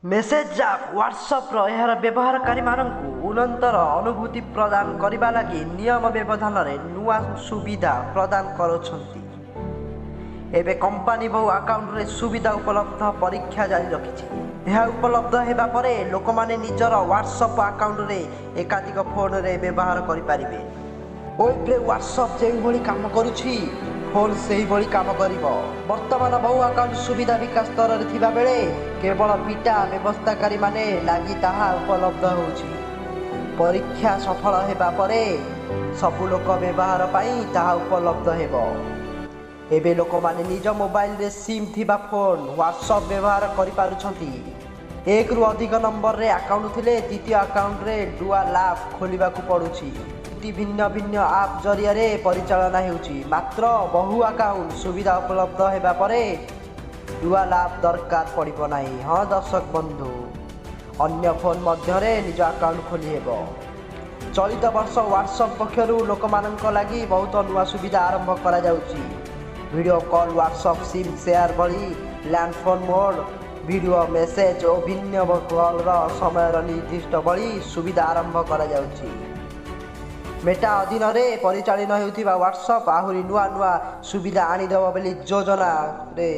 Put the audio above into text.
Message आप WhatsApp यार व्यवहारकारी मानू उन्नतर अनुभूति प्रदान करने लगी नियम व्यवधान में नुआ सुविधा प्रदान करुँच एवं कंपानी बहु आकाउंट रे सुविधा उपलब्ध परीक्षा जारी रखी यह उपलब्ध होगा पर लोक मैंने निजर व्हाट्सएप आकाउंट रे एकाधिक फोन रे व्यवहार करें वेब्रे व्हाट्सएप जो कम करुँची फोन से ही भली काम करिबो। वर्तमान बहु अकाउंट सुविधा विकास स्तर रे थिबा बेले केवल बीटा व्यवस्थाकारी माने लागि ताहा उपलब्ध होउची। परीक्षा सफल हेबा परे सबु लोक व्यवहार पाई ताहा उपलब्ध हेबो। एबे लोक माने निज मोबाइल रे सिम थिबा फोन व्हाट्सएप व्यवहार करि पारुछंती। एक रु अधिक नंबर रे अकाउंट थिले द्वितीय अकाउंट रे डुआल ऐप खोलिबाकू पड़ुची। भिन्न भिन्न आप जरिया परिचालना होउची। मात्र बहु अकाउंट सुविधा उपलब्ध होगा पर डुआल ऐप दरकार पड़ो ना। हाँ दर्शक बंधु अन्य फोन मध्य निज अकाउंट खोली हेबो। चलित वर्ष व्हाट्सएप पक्षरु लोक मानक लगी बहुत नुआ सुविधा आरंभ करा जाउची। Video call WhatsApp SIM share भली लैंडफोन मोड वीडियो मेसेज और भिन्न कॉल समय निर्दिष्ट भली सुविधा आरंभ करा जाउची। मेटा अधीन में परिचालन होता व्हाट्सएप आहरी नुआ नुआ सुविधा आनीदेव बोली योजना रे